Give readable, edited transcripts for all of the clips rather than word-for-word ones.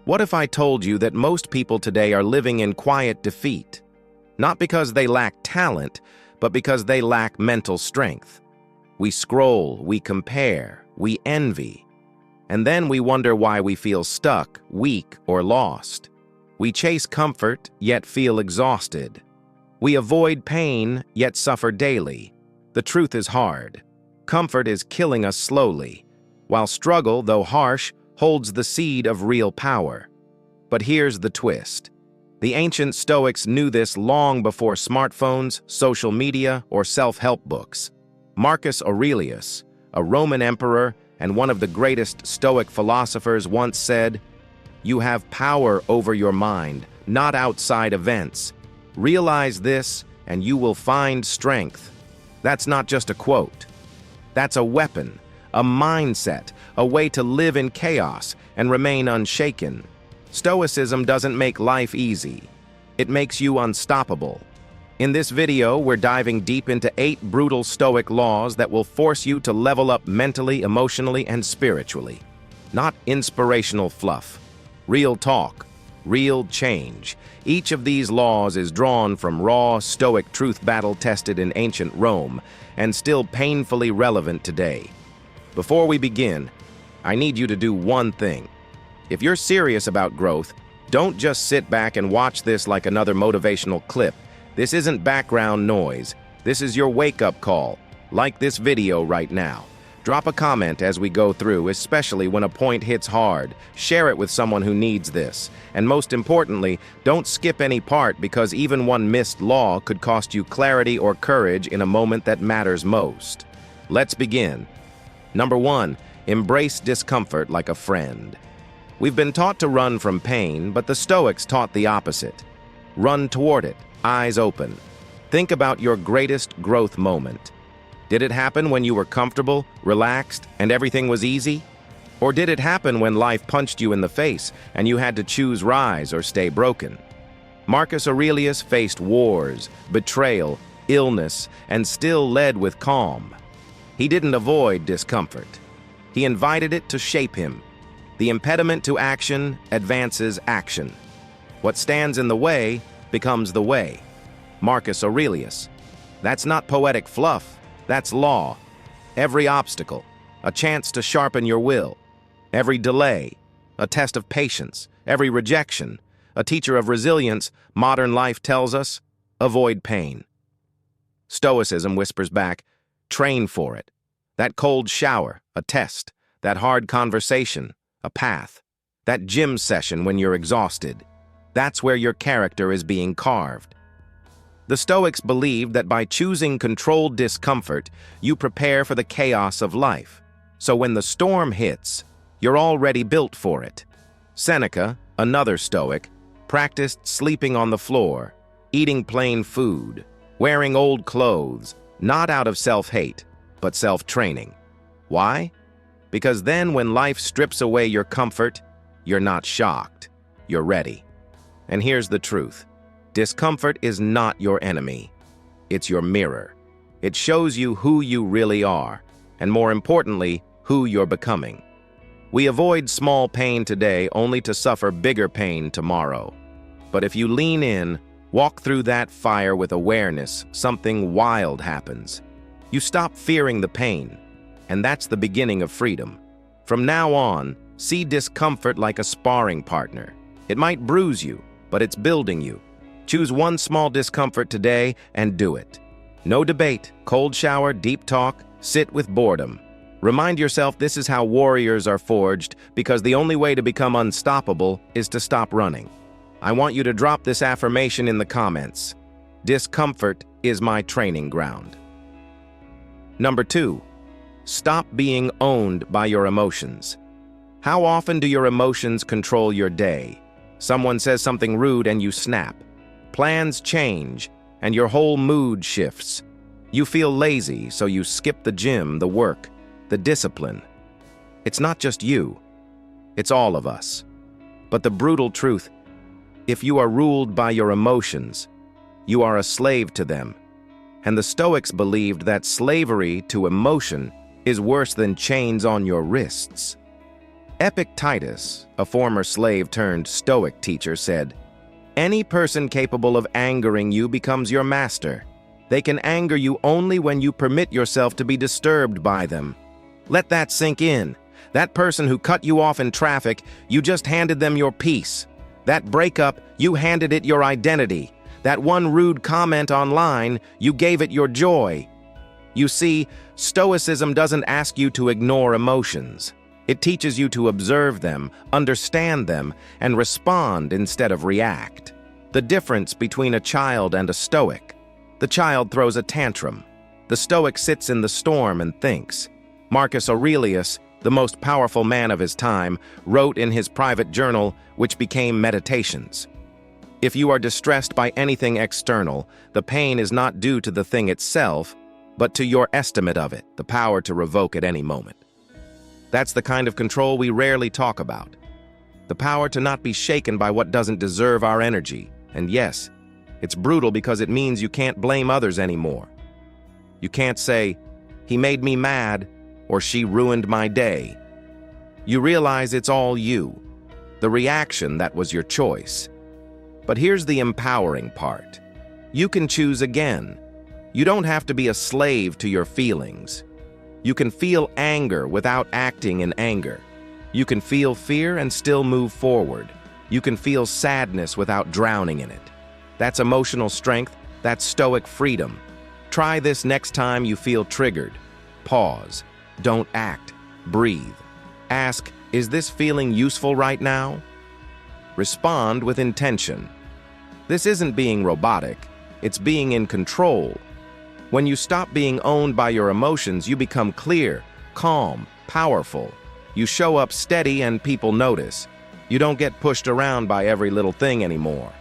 What if I told you that most people today are living in quiet defeat? Not because they lack talent, but because they lack mental strength. We scroll, we compare, we envy. And then we wonder why we feel stuck, weak, or lost. We chase comfort, yet feel exhausted. We avoid pain, yet suffer daily. The truth is hard. Comfort is killing us slowly, while struggle, though harsh, holds the seed of real power. But here's the twist. The ancient Stoics knew this long before smartphones, social media, or self-help books. Marcus Aurelius, a Roman emperor and one of the greatest Stoic philosophers, once said, "You have power over your mind, not outside events. Realize this, and you will find strength." That's not just a quote. That's a weapon, a mindset, a way to live in chaos and remain unshaken. Stoicism doesn't make life easy. It makes you unstoppable. In this video, we're diving deep into 8 brutal Stoic laws that will force you to level up mentally, emotionally, and spiritually. Not inspirational fluff. Real talk. Real change. Each of these laws is drawn from raw, Stoic truth battle-tested in ancient Rome and still painfully relevant today. Before we begin, I need you to do one thing. If you're serious about growth, don't just sit back and watch this like another motivational clip. This isn't background noise. This is your wake-up call. Like this video right now. Drop a comment as we go through, especially when a point hits hard. Share it with someone who needs this. And most importantly, don't skip any part, because even one missed law could cost you clarity or courage in a moment that matters most. Let's begin. Number 1, embrace discomfort like a friend. We've been taught to run from pain, but the Stoics taught the opposite. Run toward it, eyes open. Think about your greatest growth moment. Did it happen when you were comfortable, relaxed, and everything was easy? Or did it happen when life punched you in the face and you had to choose rise or stay broken? Marcus Aurelius faced wars, betrayal, illness, and still led with calm. He didn't avoid discomfort. He invited it to shape him. The impediment to action advances action. What stands in the way becomes the way. Marcus Aurelius. That's not poetic fluff. That's law. Every obstacle, a chance to sharpen your will. Every delay, a test of patience. Every rejection, a teacher of resilience. Modern life tells us, avoid pain. Stoicism whispers back, train for it. That cold shower, a test. That hard conversation, a path. That gym session when you're exhausted. That's where your character is being carved. The Stoics believed that by choosing controlled discomfort, you prepare for the chaos of life. So when the storm hits, you're already built for it. Seneca, another Stoic, practiced sleeping on the floor, eating plain food, wearing old clothes, not out of self-hate, but self-training. Why? Because then when life strips away your comfort, you're not shocked, you're ready. And here's the truth. Discomfort is not your enemy. It's your mirror. It shows you who you really are, and more importantly, who you're becoming. We avoid small pain today only to suffer bigger pain tomorrow. But if you lean in, walk through that fire with awareness, something wild happens. You stop fearing the pain, and that's the beginning of freedom. From now on, see discomfort like a sparring partner. It might bruise you, but it's building you. Choose one small discomfort today and do it. No debate, cold shower, deep talk, sit with boredom. Remind yourself this is how warriors are forged, because the only way to become unstoppable is to stop running. I want you to drop this affirmation in the comments. Discomfort is my training ground. Number 2, stop being owned by your emotions. How often do your emotions control your day? Someone says something rude and you snap. Plans change, and your whole mood shifts. You feel lazy, so you skip the gym, the work, the discipline. It's not just you. It's all of us. But the brutal truth, if you are ruled by your emotions, you are a slave to them. And the Stoics believed that slavery to emotion is worse than chains on your wrists. Epictetus, a former slave-turned-Stoic teacher, said, "Any person capable of angering you becomes your master. They can anger you only when you permit yourself to be disturbed by them. Let that sink in. That person who cut you off in traffic, you just handed them your peace. That breakup, you handed it your identity. That one rude comment online, you gave it your joy." You see, Stoicism doesn't ask you to ignore emotions. It teaches you to observe them, understand them, and respond instead of react. The difference between a child and a Stoic: the child throws a tantrum. The Stoic sits in the storm and thinks. Marcus Aurelius, the most powerful man of his time, wrote in his private journal, which became Meditations. If you are distressed by anything external, the pain is not due to the thing itself, but to your estimate of it, the power to revoke at any moment. That's the kind of control we rarely talk about. The power to not be shaken by what doesn't deserve our energy. And yes, it's brutal because it means you can't blame others anymore. You can't say, "He made me mad," or "She ruined my day." You realize it's all you. The reaction that was your choice. But here's the empowering part. You can choose again. You don't have to be a slave to your feelings. You can feel anger without acting in anger. You can feel fear and still move forward. You can feel sadness without drowning in it. That's emotional strength. That's Stoic freedom. Try this next time you feel triggered. Pause. Don't act. Breathe. Ask, "Is this feeling useful right now?" Respond with intention. This isn't being robotic. It's being in control. When you stop being owned by your emotions, you become clear, calm, powerful. You show up steady and people notice. You don't get pushed around by every little thing anymore.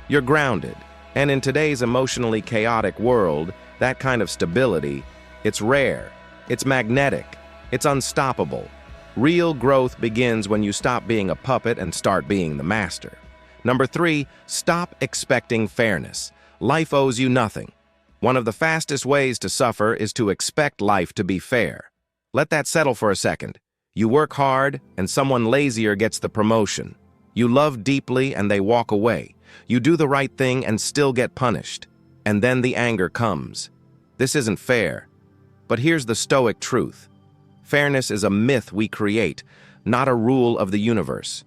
You're grounded. And in today's emotionally chaotic world, that kind of stability, it's rare. It's magnetic. It's unstoppable. Real growth begins when you stop being a puppet and start being the master. Number 3, stop expecting fairness. Life owes you nothing. One of the fastest ways to suffer is to expect life to be fair. Let that settle for a second. You work hard, and someone lazier gets the promotion. You love deeply, and they walk away. You do the right thing and still get punished. And then the anger comes. This isn't fair. But here's the Stoic truth. Fairness is a myth we create, not a rule of the universe.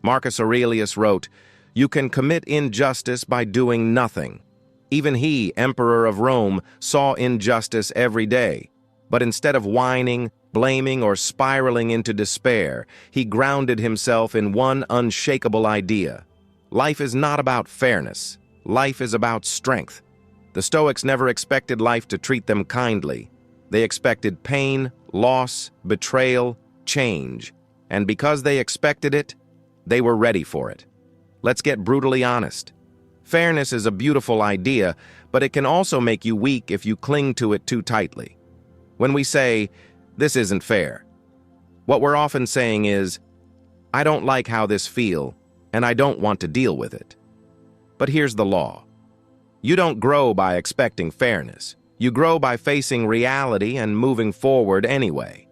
Marcus Aurelius wrote, "You can commit injustice by doing nothing." Even he, Emperor of Rome, saw injustice every day. But instead of whining, blaming, or spiraling into despair, he grounded himself in one unshakable idea. Life is not about fairness. Life is about strength. The Stoics never expected life to treat them kindly. They expected pain, loss, betrayal, change. And because they expected it, they were ready for it. Let's get brutally honest. Fairness is a beautiful idea, but it can also make you weak if you cling to it too tightly. When we say, "This isn't fair," what we're often saying is, "I don't like how this feels, and I don't want to deal with it." But here's the law. You don't grow by expecting fairness. You grow by facing reality and moving forward anyway.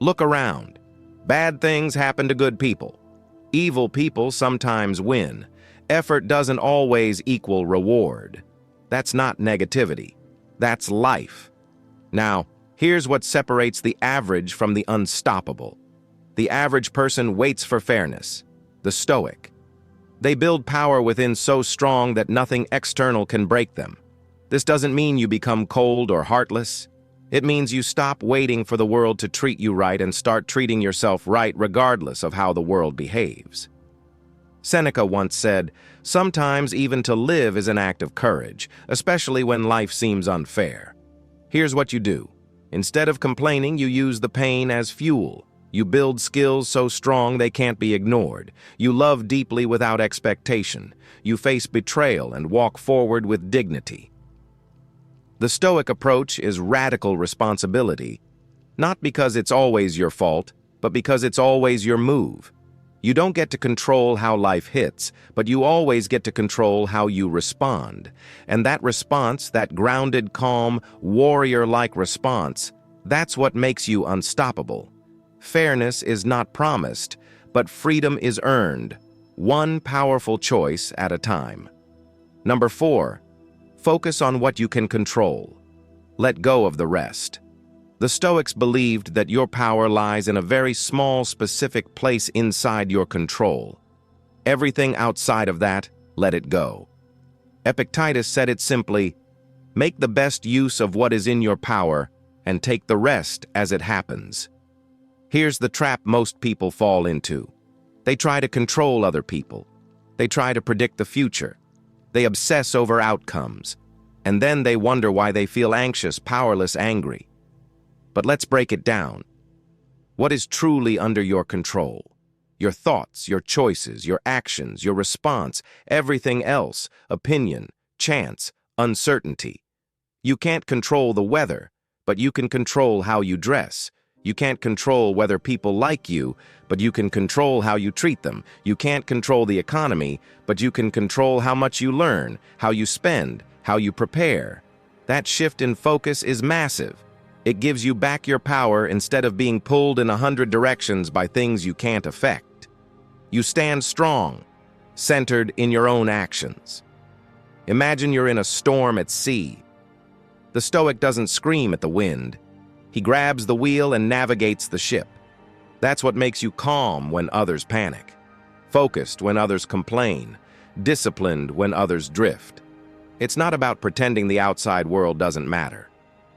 Look around. Bad things happen to good people. Evil people sometimes win. Effort doesn't always equal reward. That's not negativity. That's life. Now, here's what separates the average from the unstoppable. The average person waits for fairness. The Stoic. They build power within so strong that nothing external can break them. This doesn't mean you become cold or heartless. It means you stop waiting for the world to treat you right and start treating yourself right regardless of how the world behaves. Seneca once said, "Sometimes even to live is an act of courage, especially when life seems unfair." Here's what you do. Instead of complaining, you use the pain as fuel. You build skills so strong they can't be ignored. You love deeply without expectation. You face betrayal and walk forward with dignity. The Stoic approach is radical responsibility, not because it's always your fault, but because it's always your move. You don't get to control how life hits, but you always get to control how you respond. And that response, that grounded, calm, warrior-like response, that's what makes you unstoppable. Fairness is not promised, but freedom is earned, one powerful choice at a time. Number 4, focus on what you can control. Let go of the rest. The Stoics believed that your power lies in a very small, specific place inside your control. Everything outside of that, let it go. Epictetus said it simply, make the best use of what is in your power and take the rest as it happens. Here's the trap most people fall into. They try to control other people. They try to predict the future. They obsess over outcomes. And then they wonder why they feel anxious, powerless, angry. But let's break it down. What is truly under your control? Your thoughts, your choices, your actions, your response, everything else, opinion, chance, uncertainty. You can't control the weather, but you can control how you dress. You can't control whether people like you, but you can control how you treat them. You can't control the economy, but you can control how much you learn, how you spend, how you prepare. That shift in focus is massive. It gives you back your power instead of being pulled in 100 directions by things you can't affect. You stand strong, centered in your own actions. Imagine you're in a storm at sea. The Stoic doesn't scream at the wind. He grabs the wheel and navigates the ship. That's what makes you calm when others panic, focused when others complain, disciplined when others drift. It's not about pretending the outside world doesn't matter.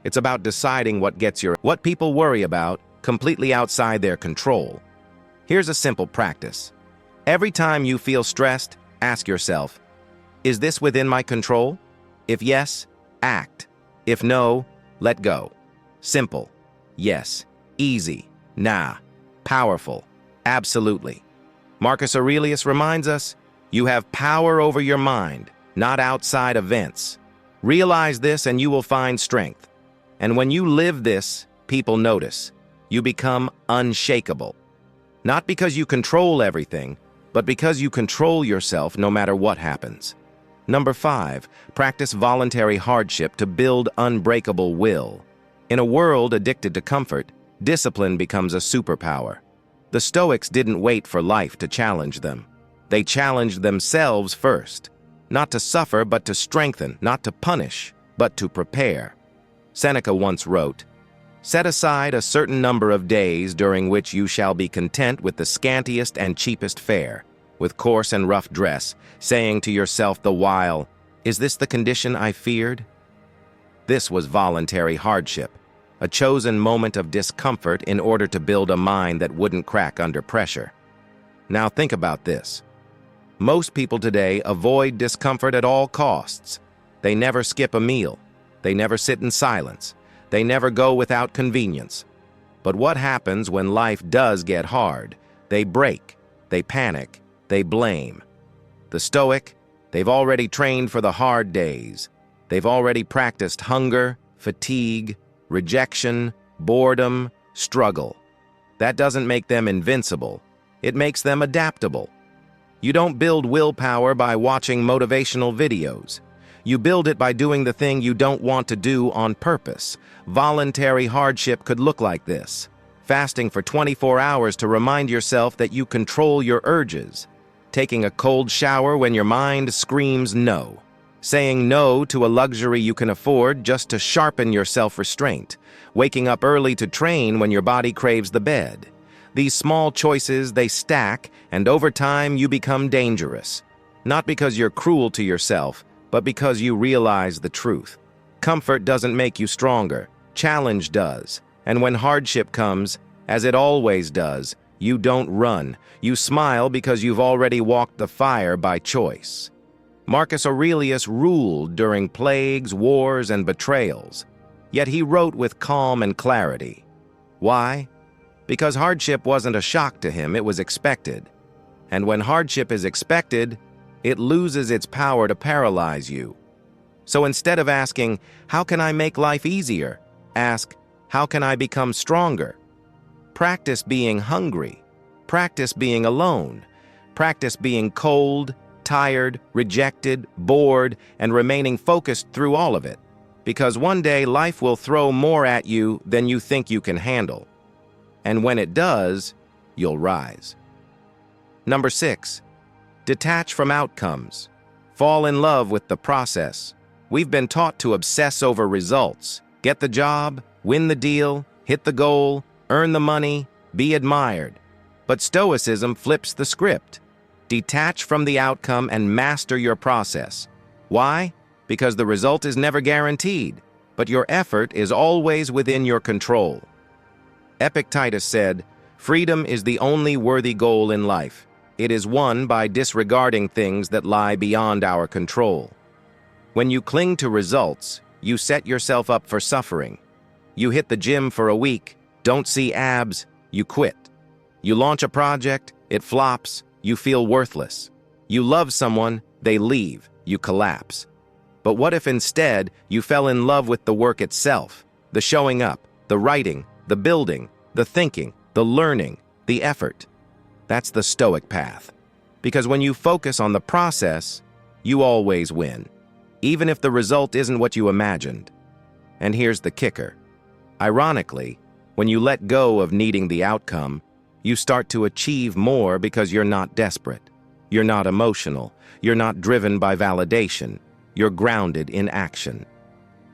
It's about deciding what people worry about, completely outside their control. Here's a simple practice. Every time you feel stressed, ask yourself, is this within my control? If yes, act. If no, let go. Simple. Yes. Easy. Nah. Powerful. Absolutely. Marcus Aurelius reminds us, you have power over your mind, not outside events. Realize this and you will find strength. And when you live this, people notice. You become unshakable. Not because you control everything, but because you control yourself no matter what happens. Number 5, practice voluntary hardship to build unbreakable will. In a world addicted to comfort, discipline becomes a superpower. The Stoics didn't wait for life to challenge them. They challenged themselves first. Not to suffer, but to strengthen, not to punish, but to prepare. Seneca once wrote, set aside a certain number of days during which you shall be content with the scantiest and cheapest fare, with coarse and rough dress, saying to yourself the while, is this the condition I feared? This was voluntary hardship, a chosen moment of discomfort in order to build a mind that wouldn't crack under pressure. Now think about this. Most people today avoid discomfort at all costs. They never skip a meal. They never sit in silence. They never go without convenience. But what happens when life does get hard? They break, they panic, they blame. The Stoic, they've already trained for the hard days. They've already practiced hunger, fatigue, rejection, boredom, struggle. That doesn't make them invincible. It makes them adaptable. You don't build willpower by watching motivational videos. You build it by doing the thing you don't want to do on purpose. Voluntary hardship could look like this. Fasting for 24 hours to remind yourself that you control your urges. Taking a cold shower when your mind screams no. Saying no to a luxury you can afford just to sharpen your self-restraint. Waking up early to train when your body craves the bed. These small choices, they stack, and over time you become dangerous. Not because you're cruel to yourself, but because you realize the truth. Comfort doesn't make you stronger. Challenge does. And when hardship comes, as it always does, you don't run. You smile because you've already walked the fire by choice. Marcus Aurelius ruled during plagues, wars, and betrayals. Yet he wrote with calm and clarity. Why? Because hardship wasn't a shock to him, it was expected. And when hardship is expected, it loses its power to paralyze you. So instead of asking, how can I make life easier? Ask, how can I become stronger? Practice being hungry. Practice being alone. Practice being cold, tired, rejected, bored, and remaining focused through all of it. Because one day life will throw more at you than you think you can handle. And when it does, you'll rise. Number 6. Detach from outcomes. Fall in love with the process. We've been taught to obsess over results. Get the job, win the deal, hit the goal, earn the money, be admired. But Stoicism flips the script. Detach from the outcome and master your process. Why? Because the result is never guaranteed, but your effort is always within your control. Epictetus said, "Freedom is the only worthy goal in life. It is won by disregarding things that lie beyond our control." When you cling to results, you set yourself up for suffering. You hit the gym for a week, don't see abs, you quit. You launch a project, it flops, you feel worthless. You love someone, they leave, you collapse. But what if instead you fell in love with the work itself, the showing up, the writing, the building, the thinking, the learning, the effort? That's the Stoic path. Because when you focus on the process, you always win, even if the result isn't what you imagined. And here's the kicker. Ironically, when you let go of needing the outcome, you start to achieve more because you're not desperate. You're not emotional. You're not driven by validation. You're grounded in action.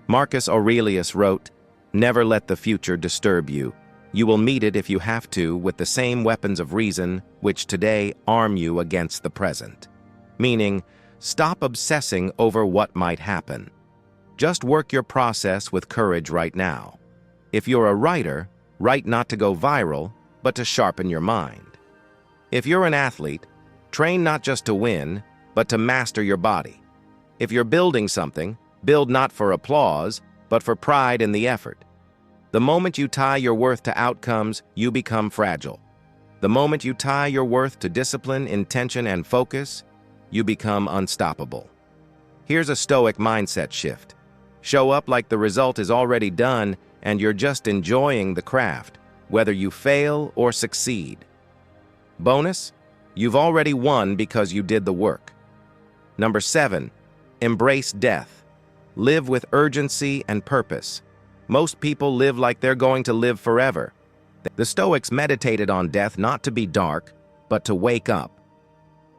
Marcus Aurelius wrote, "Never let the future disturb you. You will meet it if you have to with the same weapons of reason which today arm you against the present." Meaning, stop obsessing over what might happen. Just work your process with courage right now. If you're a writer, write not to go viral, but to sharpen your mind. If you're an athlete, train not just to win, but to master your body. If you're building something, build not for applause, but for pride in the effort. The moment you tie your worth to outcomes, you become fragile. The moment you tie your worth to discipline, intention, and focus, you become unstoppable. Here's a Stoic mindset shift. Show up like the result is already done and you're just enjoying the craft, whether you fail or succeed. Bonus, you've already won because you did the work. Number 7, embrace death. Live with urgency and purpose. Most people live like they're going to live forever. The Stoics meditated on death not to be dark, but to wake up.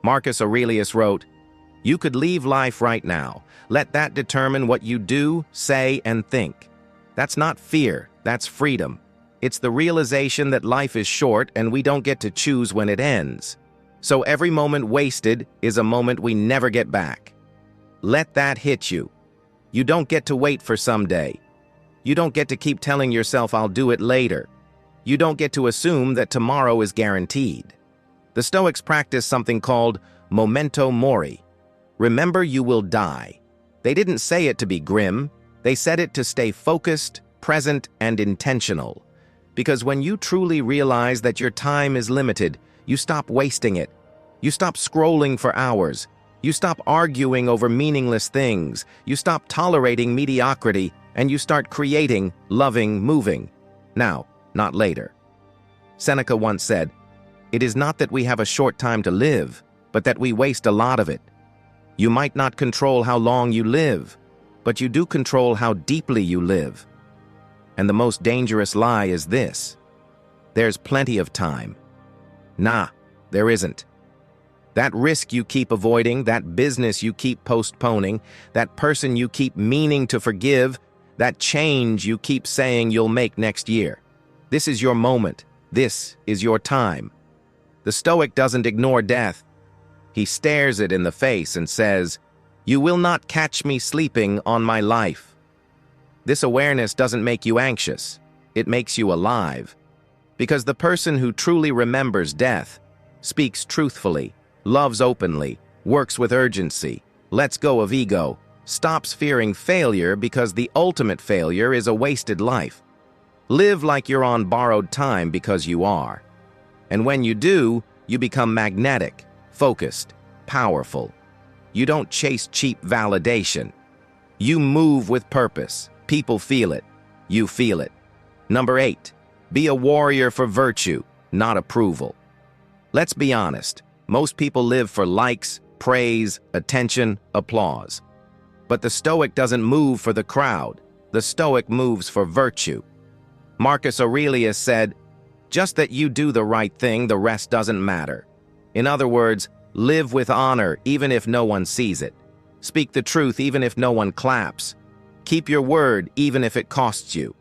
Marcus Aurelius wrote, "You could leave life right now. Let that determine what you do, say, and think." That's not fear, that's freedom. It's the realization that life is short and we don't get to choose when it ends. So every moment wasted is a moment we never get back. Let that hit you. You don't get to wait for someday. You don't get to keep telling yourself, "I'll do it later." You don't get to assume that tomorrow is guaranteed. The Stoics practice something called memento mori. Remember you will die. They didn't say it to be grim. They said it to stay focused, present, and intentional. Because when you truly realize that your time is limited, you stop wasting it. You stop scrolling for hours. You stop arguing over meaningless things. You stop tolerating mediocrity, and you start creating, loving, moving. Now, not later. Seneca once said, "It is not that we have a short time to live, but that we waste a lot of it." You might not control how long you live, but you do control how deeply you live. And the most dangerous lie is this: there's plenty of time. Nah, there isn't. That risk you keep avoiding, that business you keep postponing, that person you keep meaning to forgive, that change you keep saying you'll make next year. This is your moment. This is your time. The Stoic doesn't ignore death. He stares it in the face and says, "You will not catch me sleeping on my life." This awareness doesn't make you anxious. It makes you alive. Because the person who truly remembers death speaks truthfully, loves openly, works with urgency, lets go of ego, stops fearing failure because the ultimate failure is a wasted life. Live like you're on borrowed time because you are. And when you do, you become magnetic, focused, powerful. You don't chase cheap validation. You move with purpose. People feel it. You feel it. Number 8, be a warrior for virtue, not approval. Let's be honest. Most people live for likes, praise, attention, applause. But the Stoic doesn't move for the crowd. The Stoic moves for virtue. Marcus Aurelius said, "Just that you do the right thing, the rest doesn't matter." In other words, live with honor even if no one sees it. Speak the truth even if no one claps. Keep your word even if it costs you.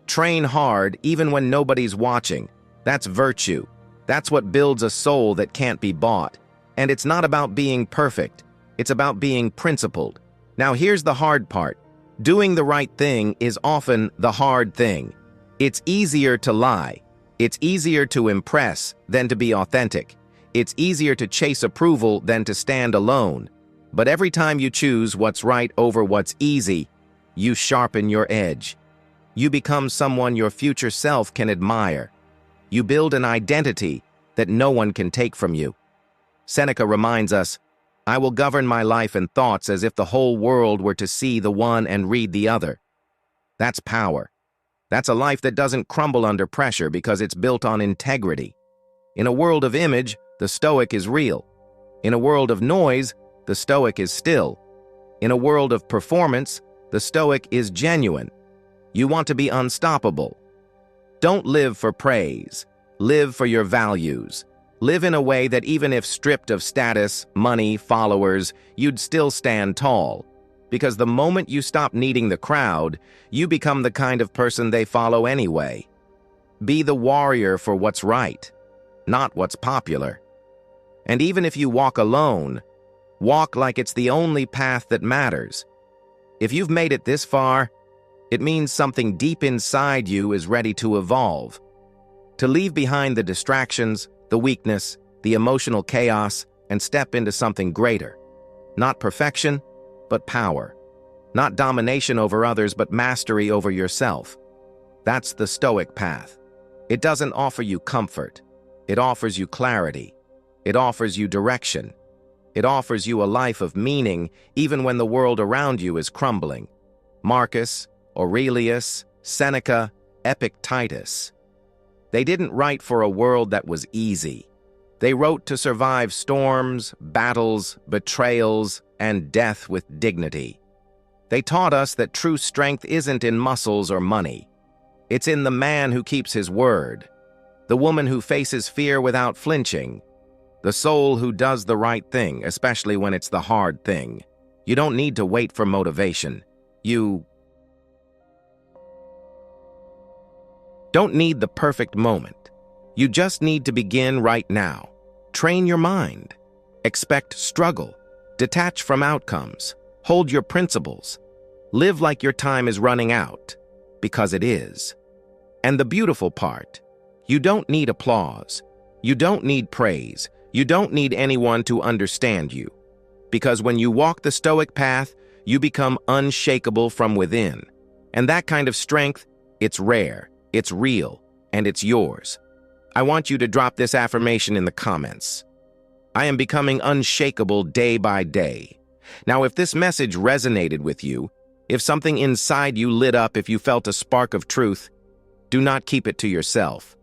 Train hard even when nobody's watching. That's virtue. That's what builds a soul that can't be bought. And it's not about being perfect. It's about being principled. Now here's the hard part. Doing the right thing is often the hard thing. It's easier to lie. It's easier to impress than to be authentic. It's easier to chase approval than to stand alone. But every time you choose what's right over what's easy, you sharpen your edge. You become someone your future self can admire. You build an identity that no one can take from you. Seneca reminds us, "I will govern my life and thoughts as if the whole world were to see the one and read the other." That's power. That's a life that doesn't crumble under pressure because it's built on integrity. In a world of image, the Stoic is real. In a world of noise, the Stoic is still. In a world of performance, the Stoic is genuine. You want to be unstoppable. Don't live for praise. Live for your values. Live in a way that even if stripped of status, money, followers, you'd still stand tall. Because the moment you stop needing the crowd, you become the kind of person they follow anyway. Be the warrior for what's right, not what's popular. And even if you walk alone, walk like it's the only path that matters. If you've made it this far, it means something deep inside you is ready to evolve. To leave behind the distractions, the weakness, the emotional chaos, and step into something greater. Not perfection, but power. Not domination over others, but mastery over yourself. That's the Stoic path. It doesn't offer you comfort. It offers you clarity. It offers you direction. It offers you a life of meaning even when the world around you is crumbling. Marcus, Aurelius, Seneca, Epictetus. They didn't write for a world that was easy. They wrote to survive storms, battles, betrayals, and death with dignity. They taught us that true strength isn't in muscles or money. It's in the man who keeps his word, the woman who faces fear without flinching, the soul who does the right thing, especially when it's the hard thing. You don't need to wait for motivation. You don't need the perfect moment. You just need to begin right now. Train your mind. Expect struggle. Detach from outcomes. Hold your principles. Live like your time is running out, because it is. And the beautiful part, you don't need applause. You don't need praise. You don't need anyone to understand you. Because when you walk the Stoic path, you become unshakable from within. And that kind of strength, it's rare, it's real, and it's yours. I want you to drop this affirmation in the comments. I am becoming unshakable day by day. Now, if this message resonated with you, if something inside you lit up, if you felt a spark of truth, do not keep it to yourself.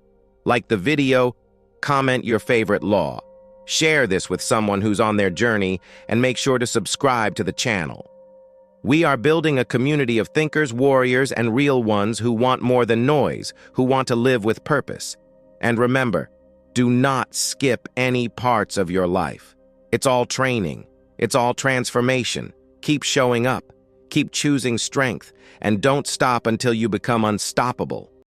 Like the video, comment your favorite law. Share this with someone who's on their journey, and make sure to subscribe to the channel. We are building a community of thinkers, warriors, and real ones who want more than noise, who want to live with purpose. And remember, do not skip any parts of your life. It's all training. It's all transformation. Keep showing up. Keep choosing strength. And don't stop until you become unstoppable.